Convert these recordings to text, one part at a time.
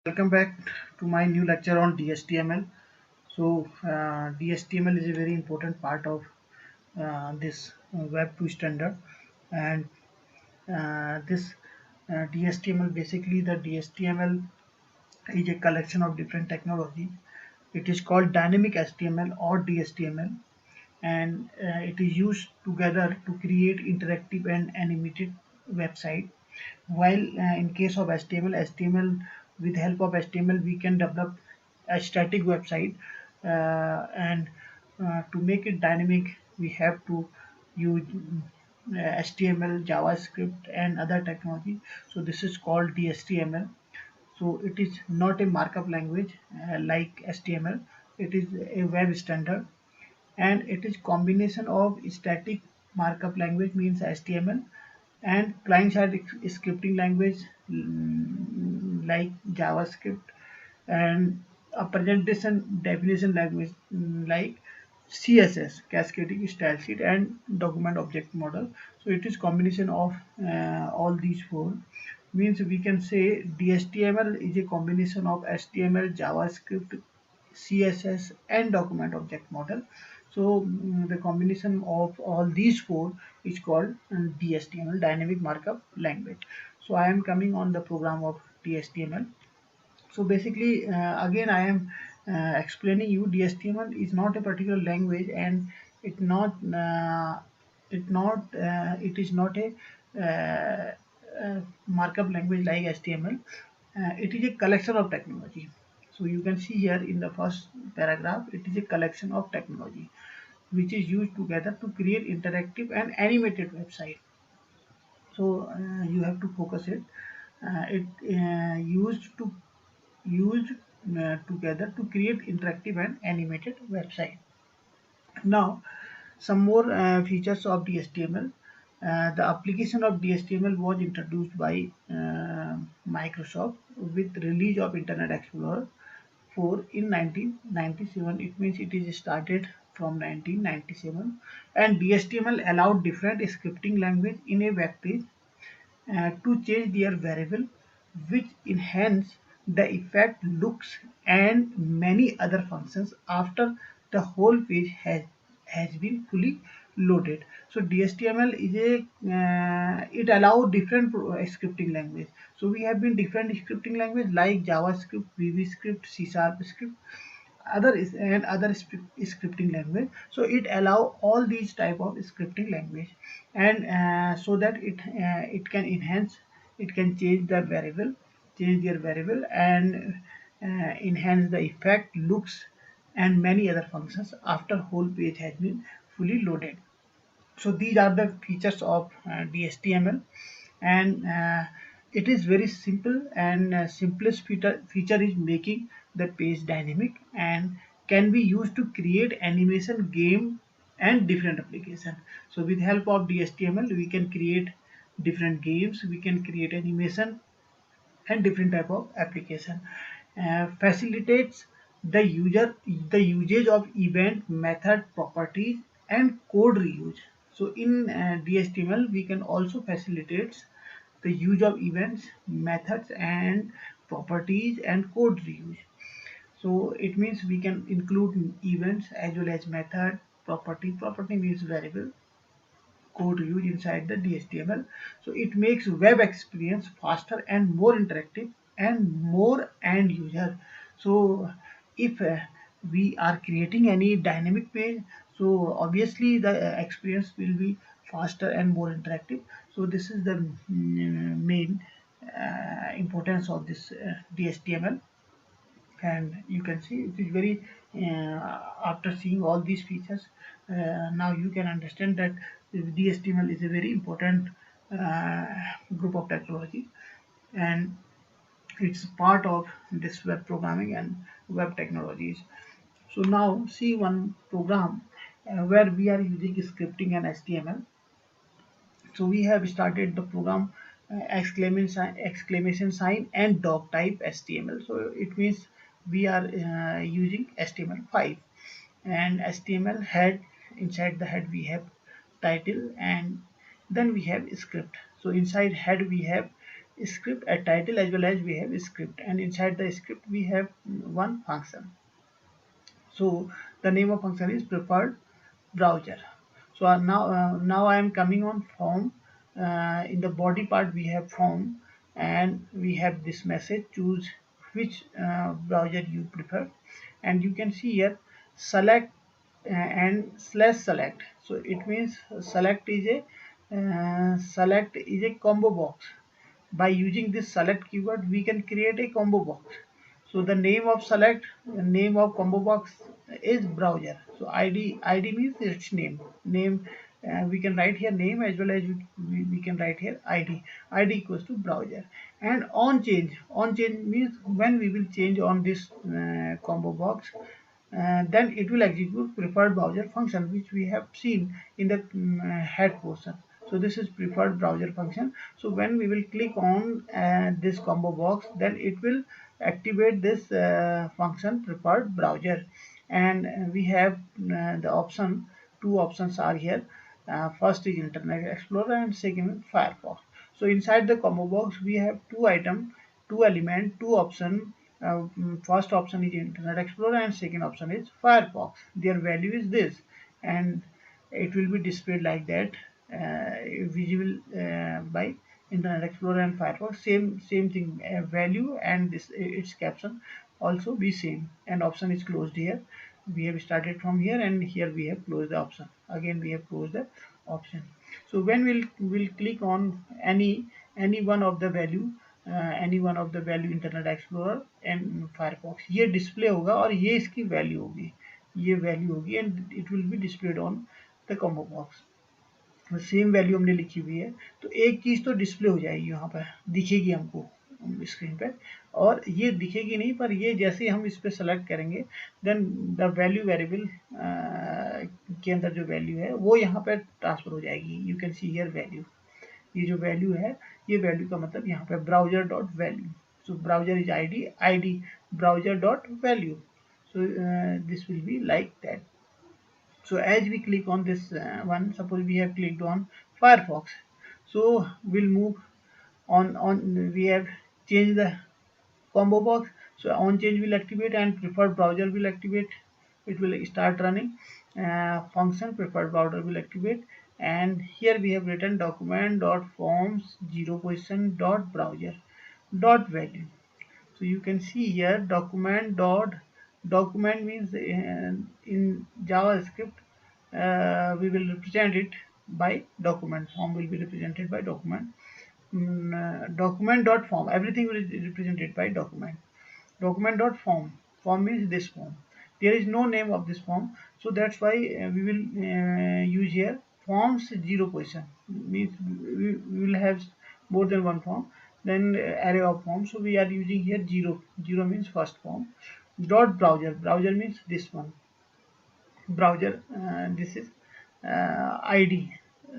Welcome back to my new lecture on DSTML. DSTML is a very important part of this Web 2 standard, and this DSTML, basically the DSTML is a collection of different technologies. It is called dynamic HTML or DSTML, and it is used together to create interactive and animated website. While in case of HTML, with help of HTML we can develop a static website, and to make it dynamic we have to use HTML, JavaScript, and other technology. So this is called DSTML. So it is not a markup language like HTML. It is a web standard, and it is combination of static markup language means HTML and client-side scripting language like JavaScript, and a presentation definition language like CSS, cascading style sheet, and document object model. So it is combination of all these four. Means we can say DSTML is a combination of HTML, JavaScript, CSS, and document object model. So the combination of all these four is called DSTML, dynamic markup language. So I am coming on the program of DSTML. So basically, again I am explaining you DSTML is not a particular language, and it not it is not a markup language like HTML. It is a collection of technology. So you can see here in the first paragraph, it is a collection of technology which is used together to create interactive and animated website. So you have to focus it. It used together to create interactive and animated website. Now, some more features of DSTML. The application of DSTML was introduced by Microsoft with release of Internet Explorer 4 in 1997. It means it is started from 1997, and DSTML allowed different scripting language in a web page to change their variable, which enhance the effect, looks, and many other functions after the whole page has been fully loaded. So DSTML is a it allows different scripting language. So we have been different scripting language like JavaScript, VB Script, C Sharp script, other scripting language. So it allow all these type of scripting language, and so that it can enhance, it can change their variable, and enhance the effect, looks, and many other functions after whole page has been fully loaded. So these are the features of DSTML, and it is very simple, and simplest feature is making the page dynamic and can be used to create animation, game, and different application. So with help of DSTML we can create different games, we can create animation, and different type of application. Facilitates the usage of event, method, properties, and code reuse. So in DSTML we can also facilitate the use of events, methods, and properties, and code reuse. So it means we can include events as well as method. Property means variable, code used inside the DSTML. So it makes web experience faster and more interactive and more end user. So if we are creating any dynamic page, so obviously the experience will be faster and more interactive. So this is the main importance of this DSTML, and you can see it is very after seeing all these features, now you can understand that DSTML is a very important group of technology, and it's part of this web programming and web technologies. So now see one program where we are using scripting and HTML. So we have started the program exclamation sign and dog type HTML. So it means we are using HTML5, and HTML head. Inside the head we have title, and then we have script. So inside head we have script at title as well as we have script, and inside the script we have one function. So the name of function is preferred browser. So now I am coming on form. In the body part we have form, and we have this message, choose which browser you prefer, and you can see here select and slash select. So it means select is a combo box. By using this select keyword we can create a combo box. So the name of combo box is browser. So id means its name. We can write here name as well as we can write here id equals to browser. And on change means when we will change on this combo box, then it will execute preferred browser function, which we have seen in the head portion. So this is preferred browser function. So when we will click on this combo box, then it will activate this function preferred browser. And we have two options are here. First is Internet Explorer and second is Firefox. So inside the combo box we have two element, two option. First option is Internet Explorer and second option is Firefox. Their value is this, and it will be displayed like that, visible by Internet Explorer and Firefox. Same thing, value, and this its caption also be same. And option is closed here. We have started from here, and here we have closed the option. Again we have closed the option. So when we'll click on any one of the value, internet explorer and Firefox, ये display होगा और ये इसकी value होगी and it will be displayed on the combo box. Same value हमने लिखी हुई है, तो एक चीज़ तो डिस्प्ले हो जाएगी, यहाँ पर दिखेगी हमको स्क्रीन पे, और ये दिखेगी नहीं, पर ये जैसे हम इस पर सेलेक्ट करेंगे देन द वैल्यू वेरिएबल के अंदर जो वैल्यू है वो यहाँ पर ट्रांसफर हो जाएगी. You can see here value. ये जो वैल्यू है, ये वैल्यू का मतलब यहाँ पे browser dot value. So browser is ID browser dot value. So this will be like that. So as we click on this one, suppose we have clicked on Firefox, so we'll move on. We have changed the combo box, so on change will activate and preferred browser will activate. It will start running. Function preferred browser will activate, and here we have written document dot forms 0 position dot browser dot value. So you can see here document means in JavaScript we will represent it by document. Form will be represented by document. Document dot form, everything will be represented by document. Document dot form means this form. There is no name of this form, so that's why we will use here forms 0 position, means we will have more than one form, then array of forms. So we are using here 0 means first form. Dot browser means this one browser. This is id,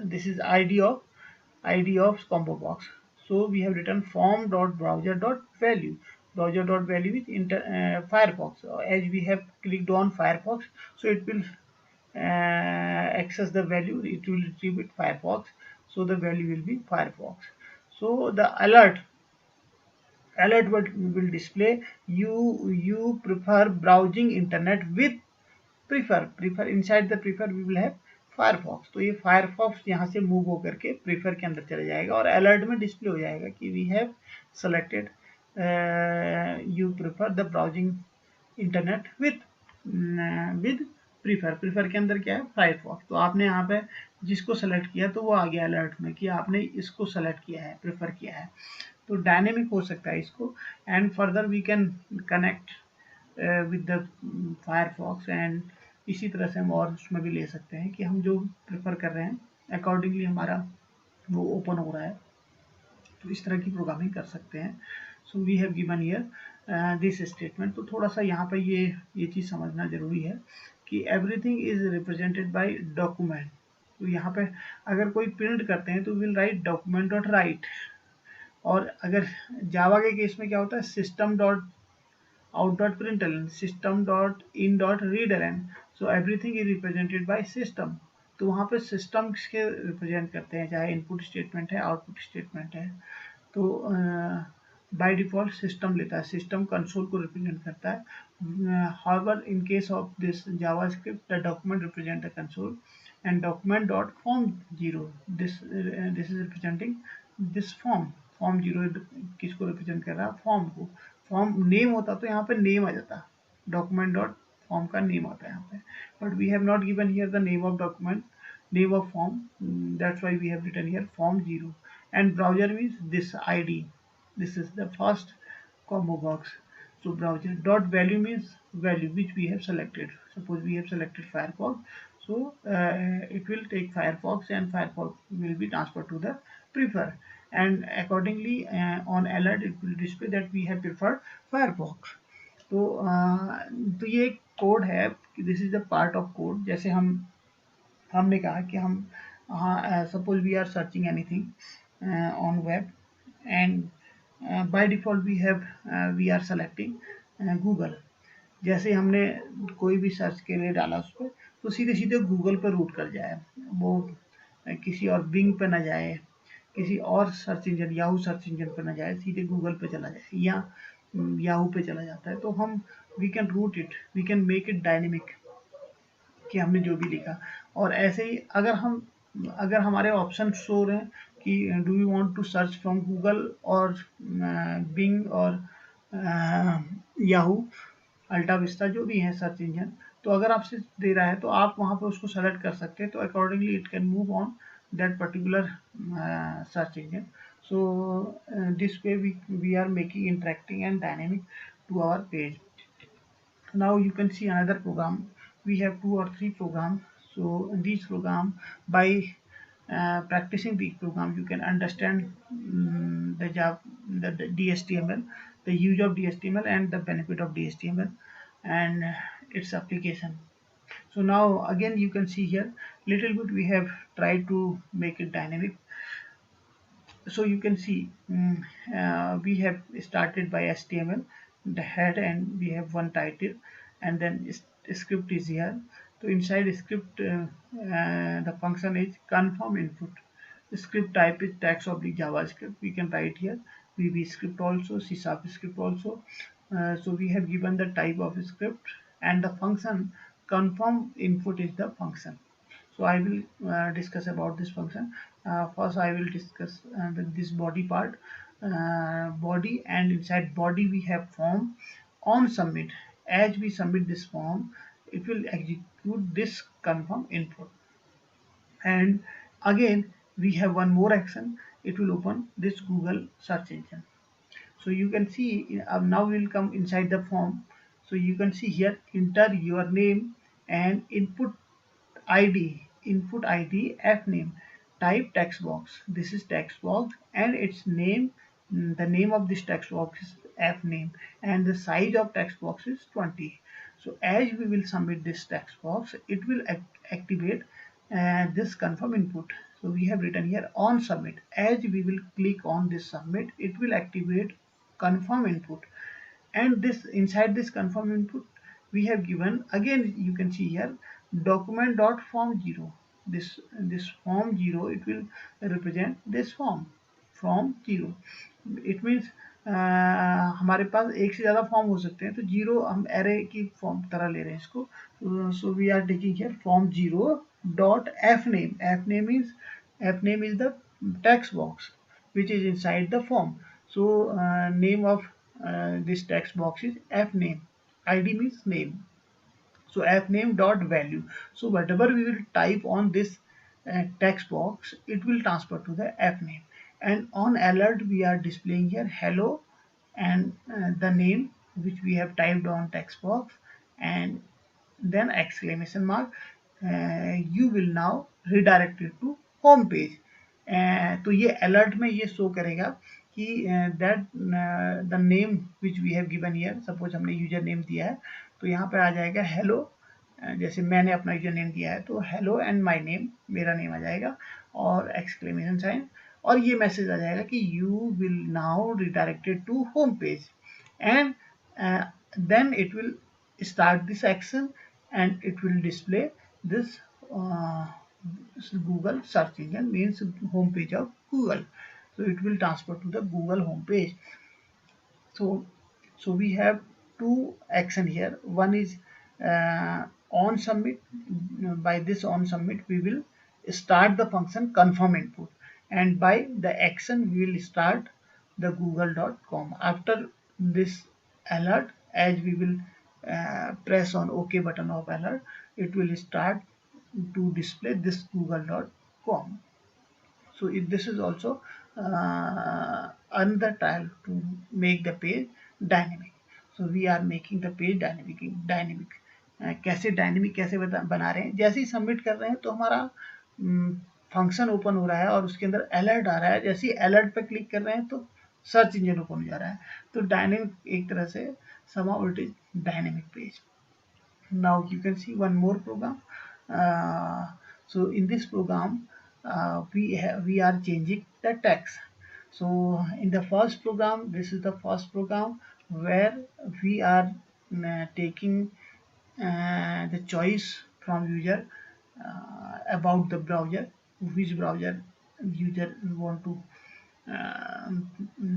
this is id of combo box. So we have written form dot browser dot value. Browser dot value is Firefox. As we have clicked on Firefox, so it will access the value, it will retrieve it Firefox, so the value will be Firefox. So the alert will display you prefer browsing internet with prefer. Inside the prefer we will have Firefox. तो ये Firefox यहाँ से move होकर के prefer के अंदर चले जाएगा और अलर्ट में डिस्प्ले हो जाएगा कि we have selected you prefer the browsing internet with prefer के अंदर क्या है Firefox. तो आपने यहाँ पे जिसको सेलेक्ट किया तो वो आ गया अलर्ट में कि आपने इसको सेलेक्ट किया है, प्रेफर किया है. तो डायनेमिक हो सकता है इसको. And further we can connect with the Firefox, and इसी तरह से हम और उसमें भी ले सकते हैं कि हम जो प्रेफर कर रहे हैं अकॉर्डिंगली हमारा वो ओपन हो रहा है. तो इस तरह की प्रोग्रामिंग कर सकते हैं. So we have given here this statement. तो थोड़ा सा यहाँ पर ये चीज़ समझना जरूरी है कि everything is represented by document. तो यहाँ पे अगर कोई प्रिंट करते हैं तो will write document dot write. और अगर जावा के केस में क्या होता है system dot out dot println, system dot in dot readln. So everything is represented by system. तो वहाँ पे सिस्टम के रिप्रेजेंट करते हैं, चाहे इनपुट स्टेटमेंट है आउटपुट स्टेटमेंट है. तो तो बाय डिफॉल्ट सिस्टम लेता है, सिस्टम कंसोल को रिप्रेजेंट करता है. However in case of this JavaScript the document represent the console and document dot form zero, this is representing this form zero किसको रिप्रेजेंट कर रहा है, फॉर्म को. फॉर्म नेम होता तो यहाँ पे नेम आ जाता, डॉक्यूमेंट डॉट फॉर्म का नेम आता है यहाँ पे, but we have not given here the name of document, name of form, that's why we have written here form 0. And browser means this id, this is the first combo box. So browser dot value means value which we have selected. Suppose we have selected Firefox, so it will take Firefox and Firefox will be transferred to the prefer, and accordingly on alert it will display that we have preferred Firefox. तो ये code है, this is the part of code. जैसे हमने कहा कि हम suppose we are searching anything on web and by default we are selecting Google. जैसे हमने कोई भी सर्च के लिए डाला उस पर, तो सीधे सीधे गूगल पर रूट कर जाए, वो किसी और बिंग पे ना जाए, किसी और search engine Yahoo search engine पर ना जाए, सीधे गूगल पे चला जाए या याहू पे चला जाता है. तो हम we can route it, we can make it dynamic कि हमने जो भी लिखा. और ऐसे ही अगर हमारे ऑप्शन शो हो रहे हैं कि do you want to search from Google और बिंग और याहू अल्टा विस्टा जो भी है सर्च इंजन, तो अगर आपसे दे रहा है तो आप वहाँ पे उसको सेलेक्ट कर सकते हैं. तो accordingly it can move on that particular search engine. So this way we are making interacting and dynamic to our page. Now you can see another program. We have 2 or 3 programs. So in these program, by practicing these program, you can understand the DHTML, the use of DHTML and the benefit of DHTML and its application. So now again you can see here little bit we have tried to make it dynamic. So you can see we have started by HTML, the head, and we have one title, and then script is here. So inside script the function is confirm input. The script type is text oblique JavaScript. We can write here VB script also, C# script also. So we have given the type of script, and the function confirm input is the function. So I will discuss about this function. First I will discuss this body part, body, and inside body we have form. On submit, as we submit this form, it will execute this confirm input. And again we have one more action, it will open this Google search engine. So you can see now we will come inside the form. So you can see here enter your name and input id f name, type text box, this is text box, and its name, the name of this text box is f name, and the size of text box is 20. So as we will submit this text box, it will activate this confirm input. So we have written here on submit, as we will click on this submit, it will activate confirm input. And this inside this confirm input we have given, again you can see here document dot form 0, this form 0, it will represent this form 0. it means हमारे पास एक से ज़्यादा form हो सकते हैं, तो zero हम array की फॉर्म तरह ले रहे हैं इसको. So we are taking here form 0 dot f name is the text box which is inside the form. So name of this text box is f name, id means name. So f name dot value, so whatever we will type on this text box, it will transfer to the f name. And on alert we are displaying here hello and the name which we have typed on text box, and then exclamation mark. You will now redirect it to home page. तो ये alert में ये show करेगा कि that the name which we have given here, suppose हमने user name दिया है तो यहाँ पर आ जाएगा हेलो, जैसे मैंने अपना यूजर नेम दिया है तो हेलो एंड माय नेम, मेरा नेम आ जाएगा और एक्सक्लेमेशन साइन, और ये मैसेज आ जाएगा कि you will now redirected to home page. And then it will start this action and it will display this Google search engine, means home page of Google. so it will transfer to the Google home page. So we have two action here. One is on submit. By this on submit we will start the function confirm input, and by the action we will start the google.com. After this alert, as we will press on OK button of alert, it will start to display this google.com. So this is also another trial to make the page dynamic. So we are making the page dynamic. कैसे dynamic कैसे बना रहे हैं, जैसे ही submit कर रहे हैं तो हमारा फंक्शन ओपन हो रहा है और उसके अंदर अलर्ट आ रहा है। जैसे ही अलर्ट पर क्लिक कर रहे हैं तो सर्च इंजन ओपन हो जा रहा है। तो डायनेमिक एक तरह से somehow it is dynamic page. Now you can see one more program. So in this program we are changing the text. So in the first program, this is the first program where we are taking the choice from user about the browser, which browser user want to uh,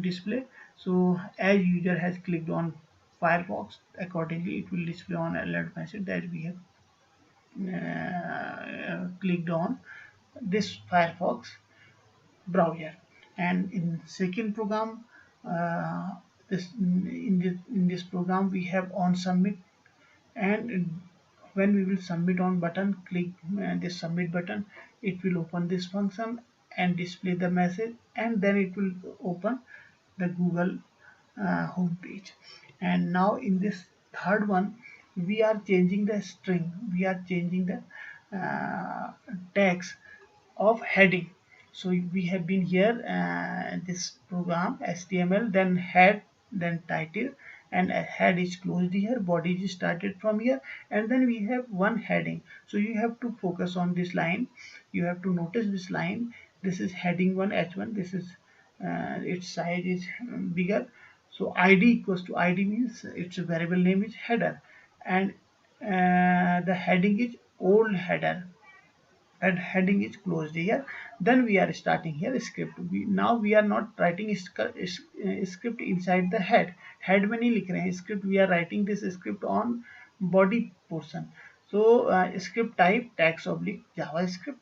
display. So as user has clicked on Firefox, accordingly it will display on alert message that we have clicked on this Firefox browser. And in second program, in this program we have on submit, and when we will submit on button, click this submit button, it will open this function and display the message, and then it will open the Google home page. And now in this third one we are changing the string, we are changing the text of heading. So we have been here this program HTML, then head, then title, and head is closed here, body is started from here, and then we have one heading. So you have to focus on this line, you have to notice this line. This is heading 1 H1. This is its size is bigger. So id equals to id means its variable name is header, and the heading is old header, and heading is closed here. Then we are starting here script. Now we are not writing script inside the head में नहीं लिख रहे हैं script, we are writing this script on body portion. So script type text oblique javascript,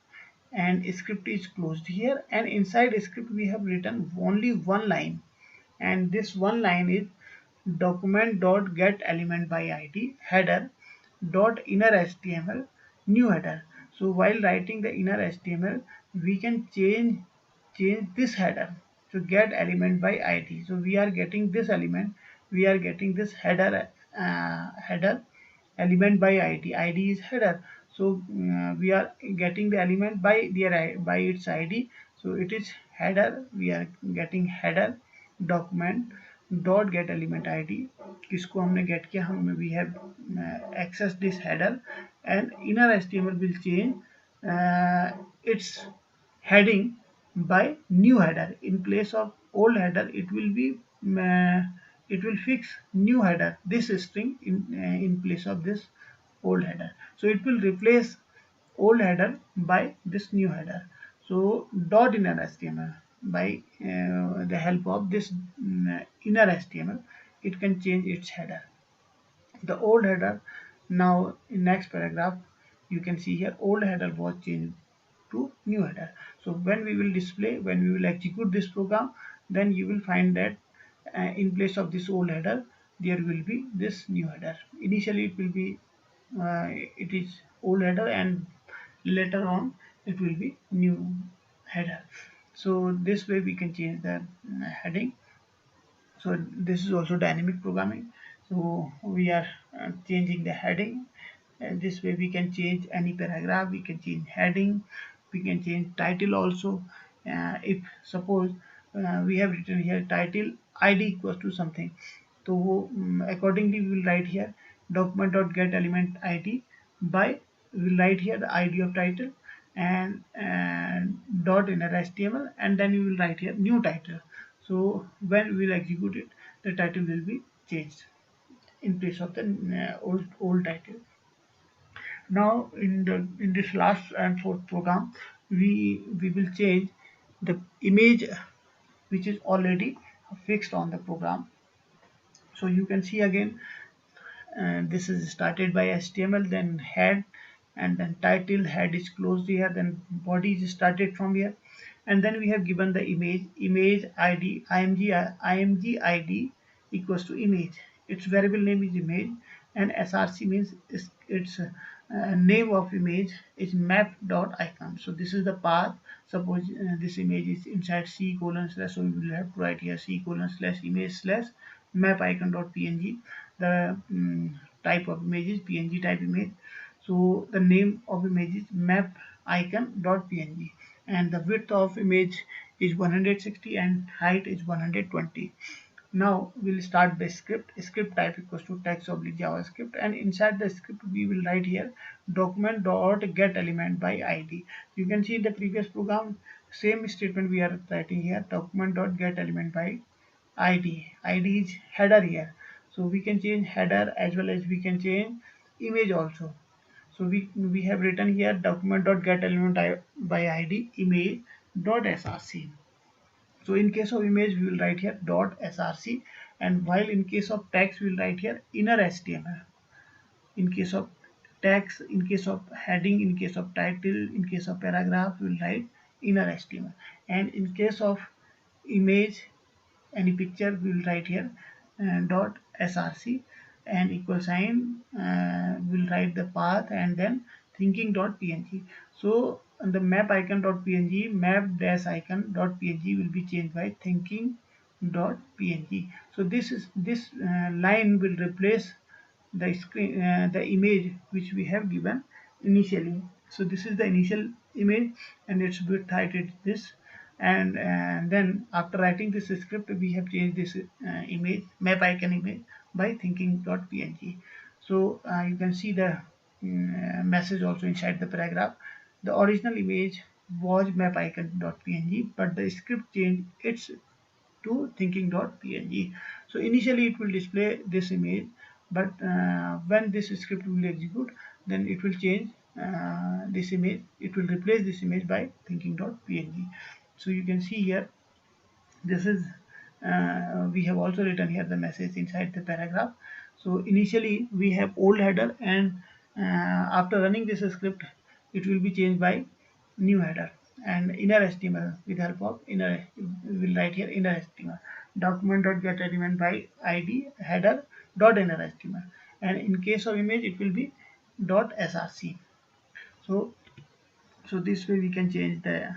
and script is closed here, and inside script we have written only one line, and this one line is document dot get element by id header dot inner html new header. So while writing the inner html we can change this header. So get element by id, so we are getting this element, we are getting this header element by id is header. So we are getting the element by its id. So it is header, we are getting header document dot get element id. किसको हमने get किया, हम we have access this header, and inner html will change its heading by new header. In place of old header it will be it will fix new header, this string in place of this old header. So it will replace old header by this new header. So dot inner html, by the help of this inner html, it can change its header, the old header. Now in next paragraph you can see here old header was changed to new header. So when we will display, when we will execute this program, then you will find that in place of this old header there will be this new header. Initially it will be it is old header, and later on it will be new header. So this way we can change the heading. So this is also dynamic programming. So we are changing the heading, and this way we can change any paragraph, we can change heading, we can change title also. If suppose we have written here title id equals to something, so accordingly we will write here document dot get element id by, we will write here the id of title, and dot inner html, and then we will write here new title. So when we will execute it, the title will be changed in place of the old title. Now in this last and fourth program we will change the image which is already fixed on the program. So you can see again, this is started by HTML, then head, and then title. Head is closed here, then body is started from here, and then we have given the image id, img id equals to image. Its variable name is image, and src means its name of image is map.icon. So this is the path. Suppose this image is inside c colon slash, so we will have to write here c colon slash image slash map icon.png. The type of image is png type image. So the name of image is map icon.png, and the width of image is 160 and height is 120. Now we'll start the script. Script type equals to text oblique javascript, and inside the script we will write here document dot get element by id. You can see the previous program, same statement we are writing here, document dot get element by id is header here. So we can change header as well as we can change image also. So we have written here document dot get element by id image dot src. So in case of image we will write here dot src, and while in case of text we will write here inner html. In case of text, in case of heading, in case of title, in case of paragraph we will write inner html, and in case of image, any picture, we will write here dot src, and equal sign, we'll write the path, and then thinking dot png. So the map icon dot png, map dash icon dot png will be changed by thinking dot png. So this line will replace the screen, the image which we have given initially. So this is the initial image, and its width height is this, and then after writing this script we have changed this image map icon image by thinking.png. So you can see the message also inside the paragraph. The original image was map icon.png, but the script changed its to thinking.png. So initially it will display this image, but when this script will execute, then it will change this image, it will replace this image by thinking.png. So you can see here, this is we have also written here the message inside the paragraph. So initially we have old header, and after running this script it will be changed by new header, and inner html. With help of inner, we will write here inner html document.get element by id header dot inner html, and in case of image it will be dot src. So this way we can change the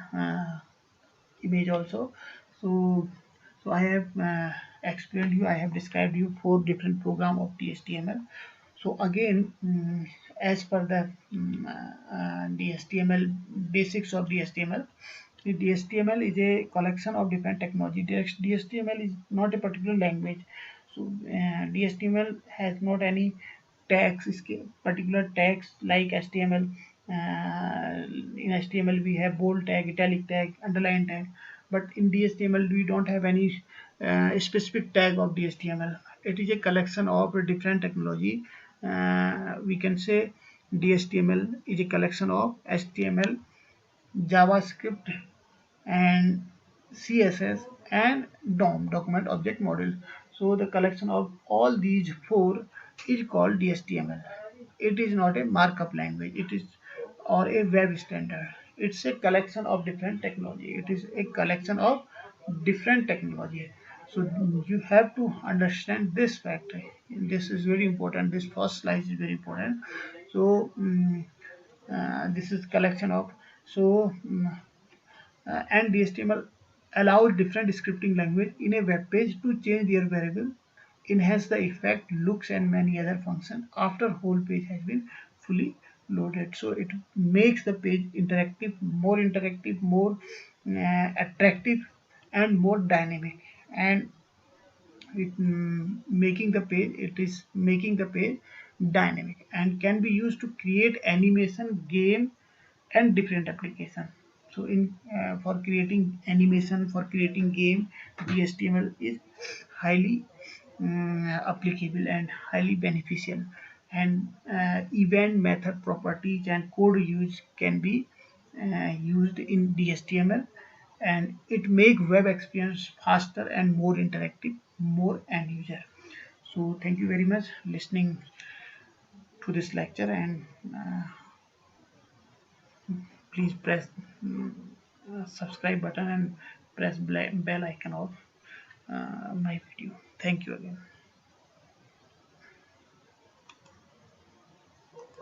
image also. So I have explained you, I have described you 4 different program of DHTML. So again, as per the DHTML basics of DHTML, the DHTML is a collection of different technology. DHTML is not a particular language. So DHTML has not any tags, particular tags like HTML. In HTML we have bold tag, italic tag, underline tag, but in DHTML we don't have any specific tag of DHTML. It is a collection of different technology. We can say DHTML is a collection of HTML, JavaScript, and CSS, and DOM, document object model. So the collection of all these 4 is called DHTML. It is not a markup language, it is, or a web standard. It's a collection of different technology. It is a collection of different technology. So you have to understand this fact. This is very important. This first slide is very important. So this is collection of, so and HTML allows different scripting language in a web page to change their variable, enhance the effect, looks, and many other functions after whole page has been fully loaded. So it makes the page interactive, more attractive, and more dynamic, and it is making the page dynamic, and can be used to create animation, game, and different application. So in for creating animation, for creating game, the HTML is highly applicable and highly beneficial, and event method properties and code use can be used in the HTML, and it make web experience faster and more interactive, more end user. So thank you very much listening to this lecture, and please press subscribe button and press bell icon of my video. Thank you again.